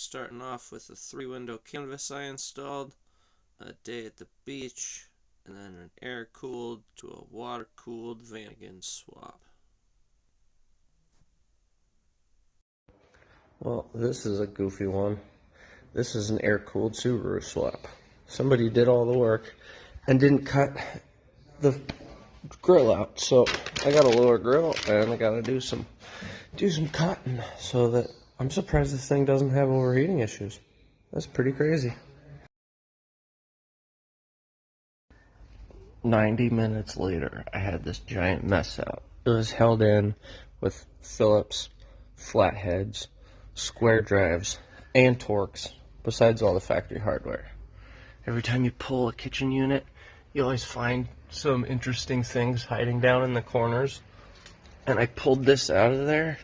Starting off with a 3-window canvas I installed, a day at the beach, and then an air-cooled to a water-cooled Vanagon swap. Well, this is a goofy one. This is an air-cooled Subaru swap. Somebody did all the work and didn't cut the grill out, so I got a lower grill and I gotta do some cutting so that I'm surprised this thing doesn't have overheating issues. That's pretty crazy. 90 minutes later, I had this giant mess out. It was held in with Phillips flatheads, square drives, and Torx, besides all the factory hardware. Every time you pull a kitchen unit, you always find some interesting things hiding down in the corners. And I pulled this out of there.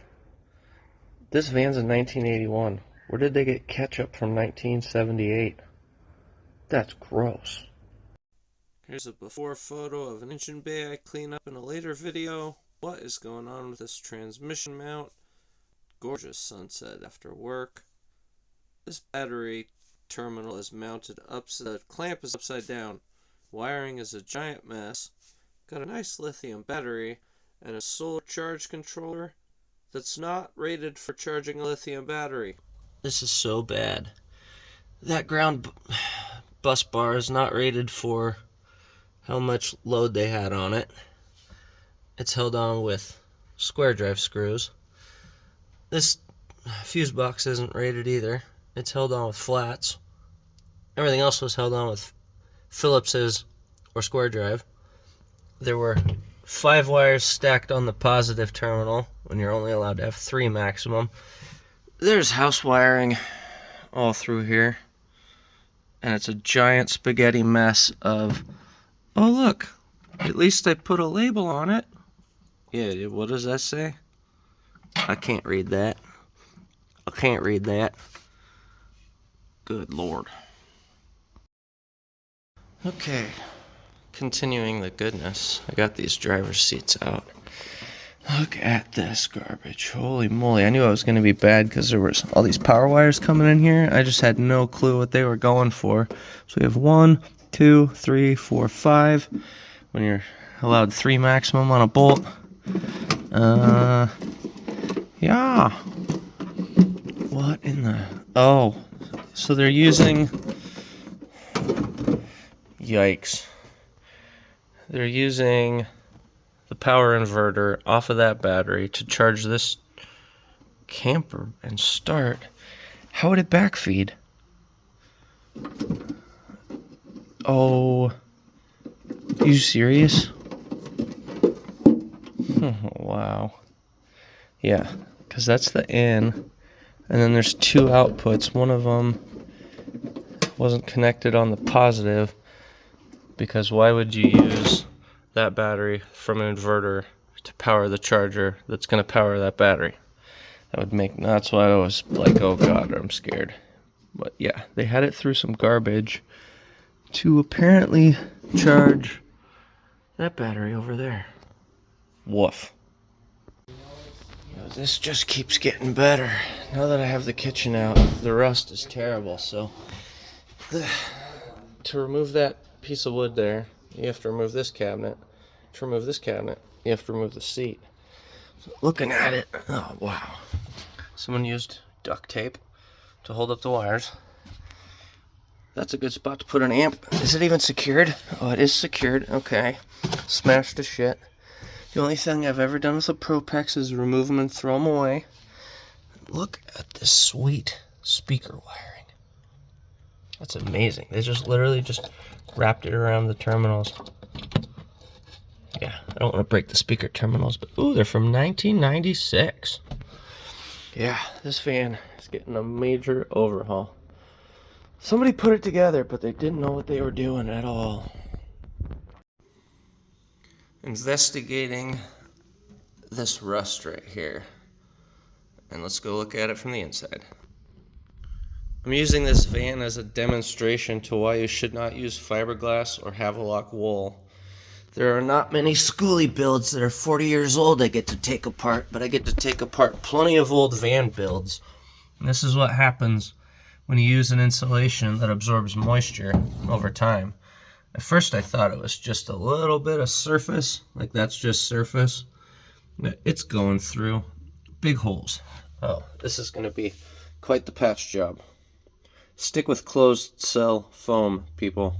This van's a 1981. Where did they get ketchup from 1978? That's gross. Here's a before photo of an engine bay I clean up in a later video. What is going on with this transmission mount? Gorgeous sunset after work. This battery terminal is mounted upside, the clamp is upside down. Wiring is a giant mess. Got a nice lithium battery and a solar charge controller that's not rated for charging a lithium battery. This is so bad. That ground bus bar is not rated for how much load they had on it. It's held on with square drive screws. This fuse box isn't rated either. It's held on with flats. Everything else was held on with Phillips's or square drive. There were 5 wires stacked on the positive terminal when you're only allowed to have 3 maximum. There's house wiring all through here. And it's a giant spaghetti mess of, oh look, at least I put a label on it. Yeah, what does that say? I can't read that. I can't read that. Good Lord. Okay, continuing the goodness. I got these driver's seats out. Look at this garbage. Holy moly. I knew I was going to be bad because there was all these power wires coming in here. I just had no clue what they were going for. So we have 1, 2, 3, 4, 5. When you're allowed 3 maximum on a bolt. Yeah. What in the... Oh. So they're using... Yikes. They're using the power inverter off of that battery to charge this camper and start. How would it backfeed? Oh, are you serious? Wow. Yeah, because that's the in, and then there's 2 outputs. One of them wasn't connected on the positive, because why would you use that battery from an inverter to power the charger that's going to power that battery? That would make, that's why I was like, oh god, I'm scared. But yeah, they had it through some garbage to apparently charge that battery over there. Woof. This just keeps getting better. Now that I have the kitchen out, the rust is terrible, so to remove that piece of wood there, you have to remove this cabinet. To remove this cabinet, you have to remove the seat. So looking at it, oh wow. Someone used duct tape to hold up the wires. That's a good spot to put an amp. Is it even secured? Oh, it is secured. Okay. Smashed to shit. The only thing I've ever done with the Propex is remove them and throw them away. Look at this sweet speaker wiring. That's amazing. They just literally just wrapped it around the terminals. Yeah, I don't want to break the speaker terminals, but ooh, they're from 1996. Yeah, this fan is getting a major overhaul. Somebody put it together, but they didn't know what they were doing at all. Investigating this rust right here. And let's go look at it from the inside. I'm using this van as a demonstration to why you should not use fiberglass or Havelock wool. There are not many schoolie builds that are 40 years old I get to take apart, but I get to take apart plenty of old van builds. And this is what happens when you use an insulation that absorbs moisture over time. At first I thought it was just a little bit of surface, like that's just surface. It's going through big holes. Oh, this is going to be quite the patch job. Stick with closed cell foam, people.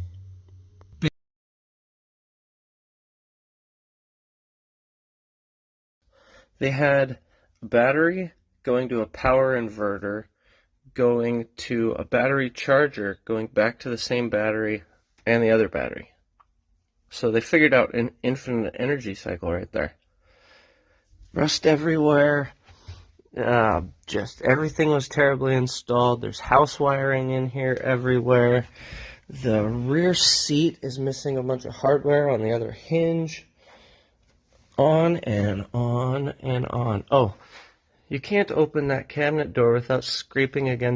They had a battery going to a power inverter, going to a battery charger, going back to the same battery and the other battery. So they figured out an infinite energy cycle right there. Rust everywhere. Just everything was terribly installed. There's house wiring in here everywhere. The rear seat is missing a bunch of hardware on the other hinge. On and on and on. Oh, you can't open that cabinet door without scraping against